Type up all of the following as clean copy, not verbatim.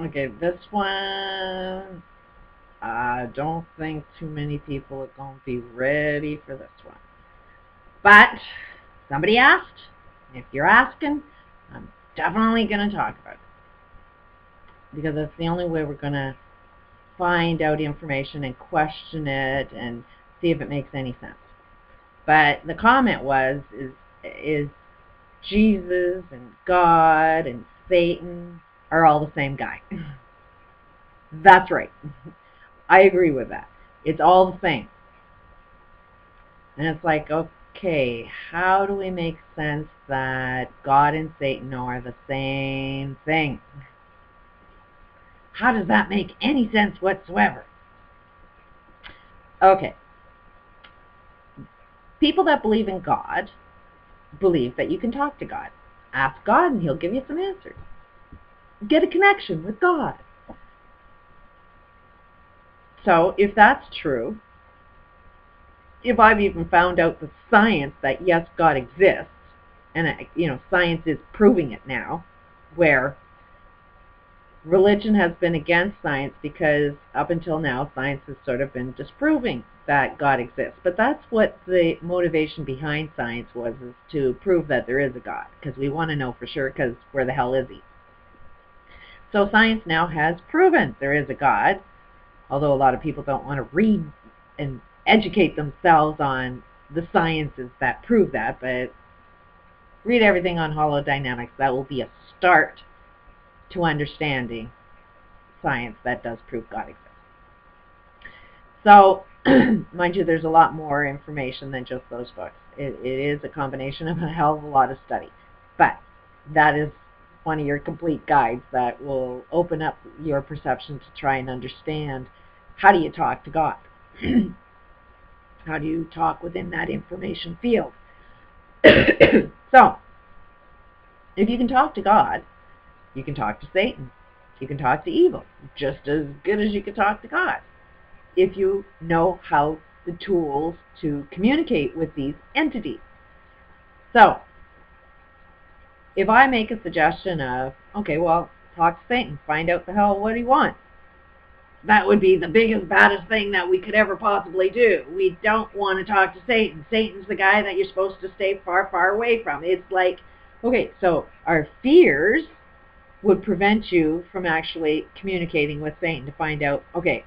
Okay, this one, I don't think too many people are going to be ready for this one. But somebody asked. If you're asking, I'm definitely going to talk about it because that's the only way we're going to find out information and question it and see if it makes any sense. But the comment was, is Jesus and God and Satan are all the same guy. That's right. I agree with that. It's all the same. And it's like, okay, how do we make sense that God and Satan are the same thing? How does that make any sense whatsoever? Okay. People that believe in God believe that you can talk to God. Ask God and he'll give you some answers. Get a connection with God. So if that's true, if I've even found out the science that yes, God exists, and science is proving it now, where religion has been against science because up until now science has sort of been disproving that God exists. But that's what the motivation behind science was, is to prove that there is a God, because we want to know for sure, because where the hell is he? So science now has proven there is a God, although a lot of people don't want to read and educate themselves on the sciences that prove that, but read everything on holodynamics. That will be a start to understanding science that does prove God exists. So, mind you, there's a lot more information than just those books. It is a combination of a hell of a lot of study. But that is one of your complete guides that will open up your perception to try and understand, how do you talk to God? How do you talk within that information field? So, if you can talk to God, you can talk to Satan. You can talk to evil, just as good as you can talk to God, if you know how the tools to communicate with these entities. So, if I make a suggestion of, okay, well, talk to Satan, find out the hell what he wants, that would be the biggest, baddest thing that we could ever possibly do. We don't want to talk to Satan. Satan's the guy that you're supposed to stay far, far away from. It's like, okay, so our fears would prevent you from actually communicating with Satan to find out, okay,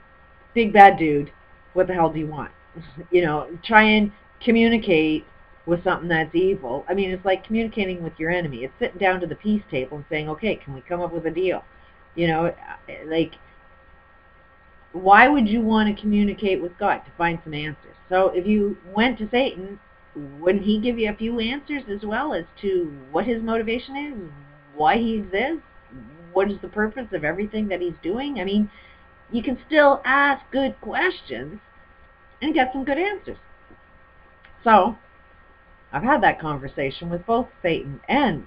big bad dude, what the hell do you want? Try and communicate with something that's evil. I mean, it's like communicating with your enemy. It's sitting down to the peace table and saying, okay, can we come up with a deal? Like, why would you want to communicate with God? To find some answers. So if you went to Satan, wouldn't he give you a few answers as well as to what his motivation is, why he exists, what is the purpose of everything that he's doing? I mean, you can still ask good questions and get some good answers. So, I've had that conversation with both Satan and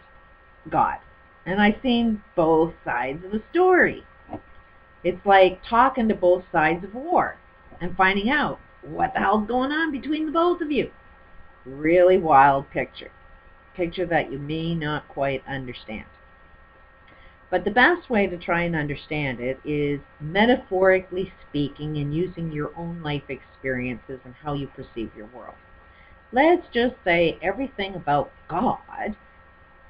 God, and I've seen both sides of the story. It's like talking to both sides of war and finding out what the hell's going on between the both of you. Really wild picture. Picture that you may not quite understand. But the best way to try and understand it is metaphorically speaking and using your own life experiences and how you perceive your world. Let's just say everything about God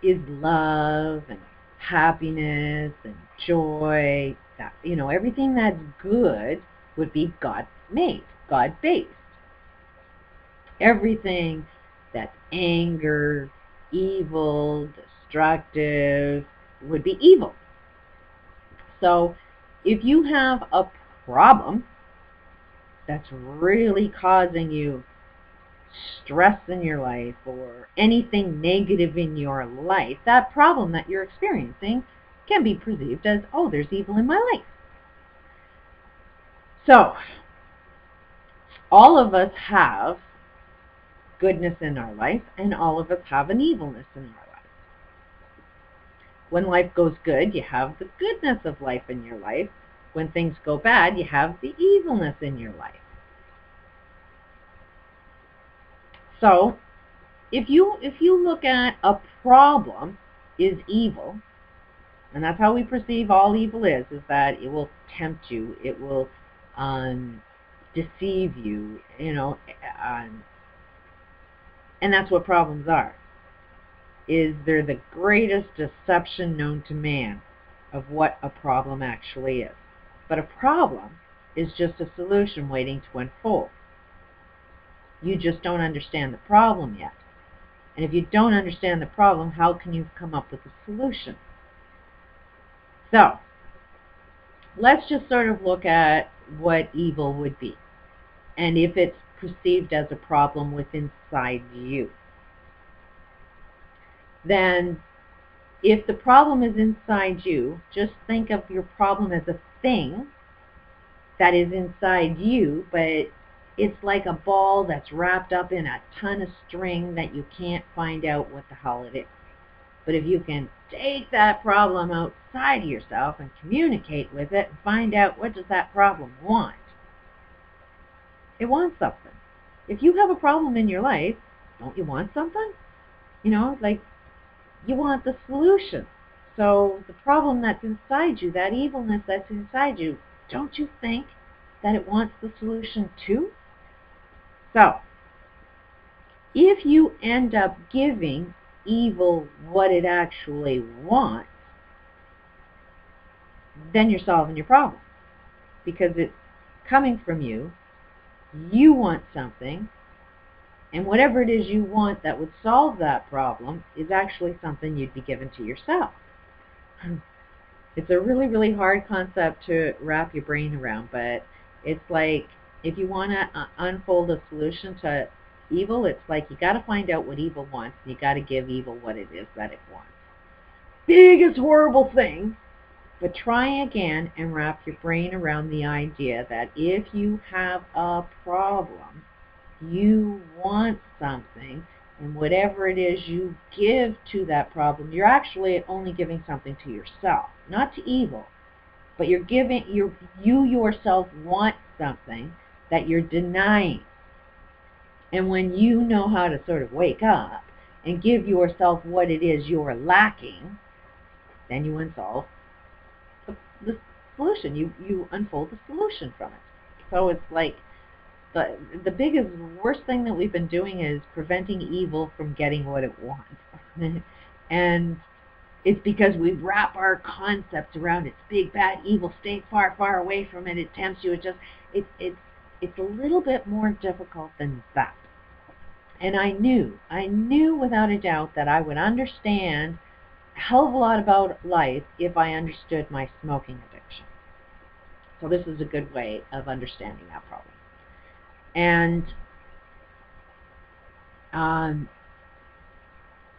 is love and happiness and joy. That, everything that's good would be God-made, God-based. Everything that's anger, evil, destructive would be evil. So if you have a problem that's really causing you stress in your life or anything negative in your life, that problem that you're experiencing can be perceived as, oh, there's evil in my life. So all of us have goodness in our life, and all of us have an evilness in our life. When life goes good, you have the goodness of life in your life. When things go bad, you have the evilness in your life. So if you look at a problem is evil, And that's how we perceive all evil is that it will tempt you, it will deceive you, and that's what problems are. They're the greatest deception known to man of what a problem actually is. But a problem is just a solution waiting to unfold. You just don't understand the problem yet. And if you don't understand the problem, how can you come up with a solution? So, let's just sort of look at what evil would be, and if it's perceived as a problem within inside you. Then, if the problem is inside you, just think of your problem as a thing that is inside you, but it's like a ball that's wrapped up in a ton of string that you can't find out what the hell it is. But if you can take that problem outside of yourself and communicate with it and find out what does that problem want, it wants something. If you have a problem in your life, don't you want something? Like you want the solution. So the problem that's inside you, that evilness that's inside you, don't you think that it wants the solution too? So, if you end up giving evil what it actually wants, then you're solving your problem. Because it's coming from you, you want something, and whatever it is you want that would solve that problem is actually something you'd be given to yourself. It's a really, really hard concept to wrap your brain around, but it's like if you want to unfold a solution to evil, it's like you got to find out what evil wants, and you got to give evil what it is that it wants. Biggest horrible thing, but try again and wrap your brain around the idea that if you have a problem, you want something, and whatever it is you give to that problem, you're actually only giving something to yourself, not to evil, but you're giving, you yourself want something that you're denying. And when you know how to sort of wake up and give yourself what it is you're lacking, then you unfold the solution. You unfold the solution from it. So it's like the biggest, worst thing that we've been doing is preventing evil from getting what it wants. And it's because we wrap our concepts around its big, bad, evil state far, far away from it. It tempts you. It's a little bit more difficult than that. And I knew without a doubt that I would understand a hell of a lot about life if I understood my smoking addiction. So this is a good way of understanding that problem. And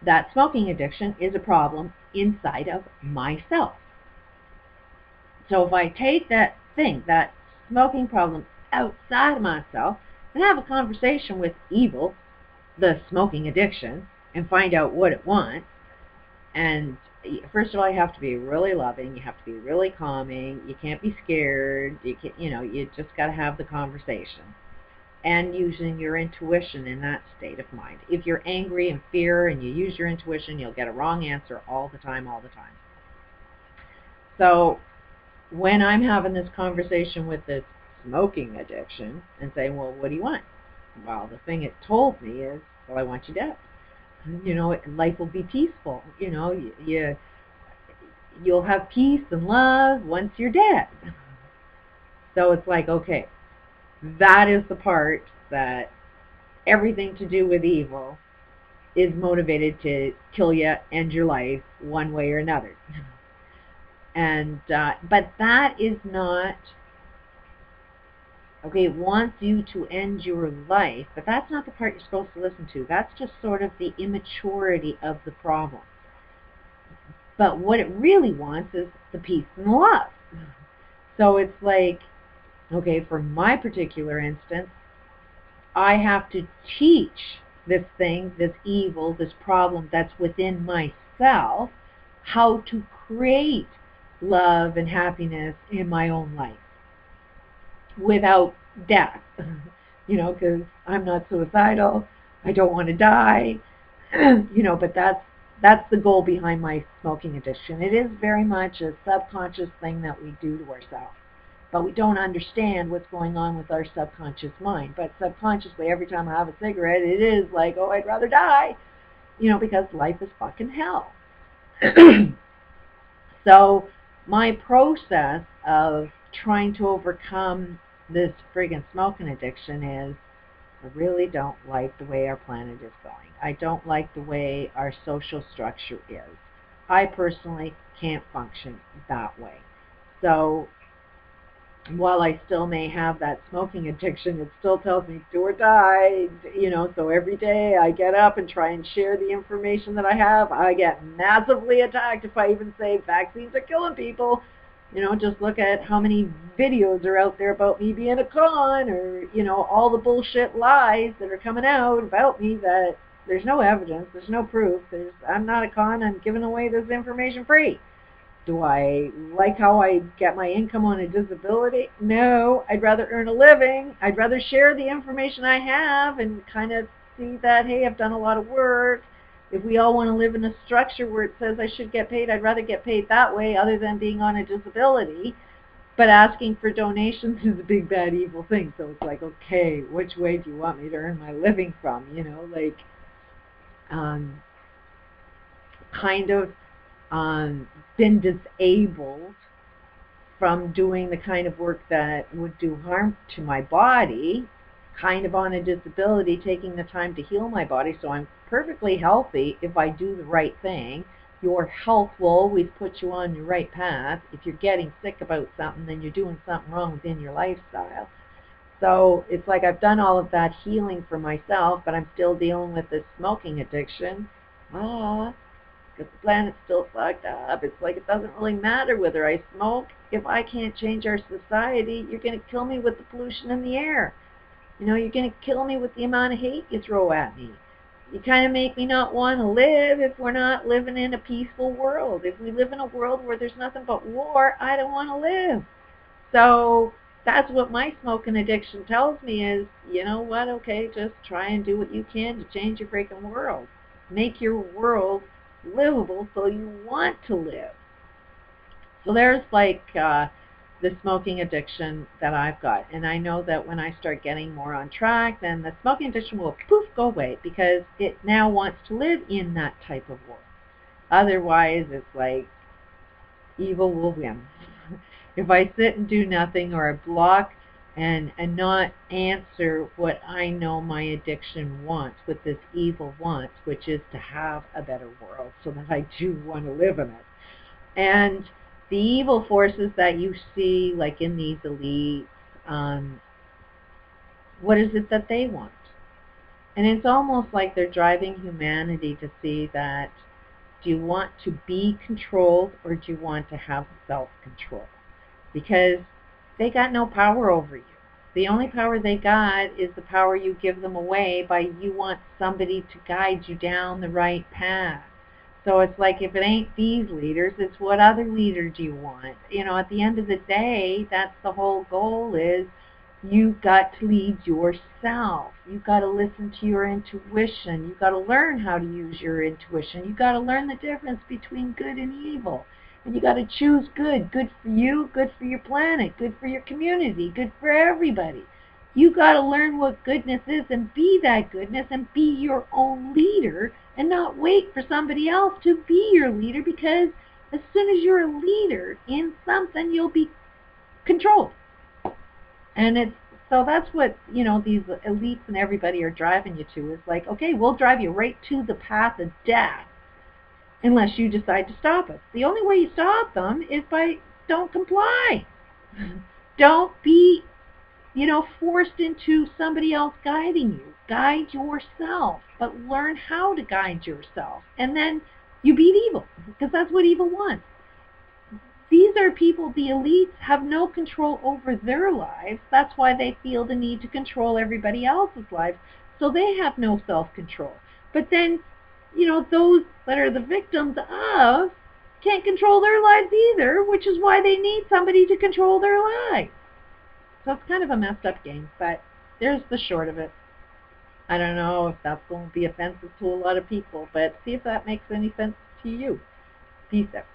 that smoking addiction is a problem inside of myself. So if I take that thing, that smoking problem, outside of myself and have a conversation with evil, the smoking addiction, and find out what it wants, and first of all, you have to be really loving, you have to be really calming, you can't be scared, you just got to have the conversation. And using your intuition in that state of mind. If you're angry and fear and you use your intuition, you'll get a wrong answer all the time. So when I'm having this conversation with this smoking addiction and saying, well, what do you want? Well, the thing it told me is, well, I want you dead. Life will be peaceful. You'll have peace and love once you're dead. So it's like, okay, that is the part that everything to do with evil is motivated to kill you, end your life one way or another. And but that is not, okay, it wants you to end your life, but that's not the part you're supposed to listen to. That's just sort of the immaturity of the problem. But what it really wants is the peace and the love. So it's like, okay, for my particular instance, I have to teach this thing, this evil, this problem that's within myself, how to create love and happiness in my own life without death. Because I'm not suicidal, I don't want to die, but that's that's the goal behind my smoking addiction. It is very much a subconscious thing that we do to ourselves. But we don't understand what's going on with our subconscious mind. But subconsciously, every time I have a cigarette, it is like, oh, I'd rather die, because life is fucking hell. So my process of trying to overcome this friggin' smoking addiction is, I really don't like the way our planet is going. I don't like the way our social structure is. I personally can't function that way. So while I still may have that smoking addiction, it still tells me do or die, so every day I get up and try and share the information that I have. I get massively attacked if I even say vaccines are killing people. Just look at how many videos are out there about me being a con, or, all the bullshit lies that are coming out about me that there's no evidence, there's no proof, I'm not a con, I'm giving away this information free. Do I like how I get my income on a disability? No, I'd rather earn a living. I'd rather share the information I have and kind of see that, hey, I've done a lot of work. If we all want to live in a structure where it says I should get paid, I'd rather get paid that way other than being on a disability. But asking for donations is a big, bad, evil thing. So it's like, okay, which way do you want me to earn my living from? Kind of been disabled from doing the kind of work that would do harm to my body, kind of on a disability, taking the time to heal my body so I'm perfectly healthy if I do the right thing. Your health will always put you on the right path. If you're getting sick about something, then you're doing something wrong within your lifestyle. So it's like I've done all of that healing for myself, but I'm still dealing with this smoking addiction. Because the planet's still fucked up. It's like it doesn't really matter whether I smoke. If I can't change our society, you're going to kill me with the pollution in the air. You're going to kill me with the amount of hate you throw at me. You kind of make me not want to live if we're not living in a peaceful world. If we live in a world where there's nothing but war, I don't want to live. So that's what my smoking addiction tells me is, you know what, okay, just try and do what you can to change your freaking world. Make your world livable so you want to live. So there's the smoking addiction that I've got. And I know that when I start getting more on track, then the smoking addiction will go away because it now wants to live in that type of world. Otherwise, it's like evil will win. If I sit and do nothing or I block and not answer what I know my addiction wants, what this evil wants, which is to have a better world so that I do want to live in it. And the evil forces that you see, like in these elites, what is it that they want? And it's almost like they're driving humanity to see that, do you want to be controlled or do you want to have self-control? Because they got no power over you. The only power they got is the power you give them away by you want somebody to guide you down the right path. So it's like, if it ain't these leaders, it's what other leader do you want? At the end of the day, that's the whole goal is you've got to lead yourself. You've got to listen to your intuition. You've got to learn how to use your intuition. You've got to learn the difference between good and evil. And you got to choose good. Good for you, good for your planet, good for your community, good for everybody. You got to learn what goodness is and be that goodness and be your own leader and not wait for somebody else to be your leader, because as soon as you're a leader in something, you'll be controlled. And so that's what, these elites and everybody are driving you to, is like, okay, we'll drive you right to the path of death unless you decide to stop us. The only way you stop them is by don't comply. Don't be, forced into somebody else guiding you. Guide yourself, but learn how to guide yourself. And then you beat evil, because that's what evil wants. These are people, the elites, have no control over their lives. That's why they feel the need to control everybody else's lives. So they have no self-control. But then, those that are the victims of can't control their lives either, which is why they need somebody to control their lives. So it's kind of a messed up game, but there's the short of it. I don't know if that's going to be offensive to a lot of people, but see if that makes any sense to you. Peace out.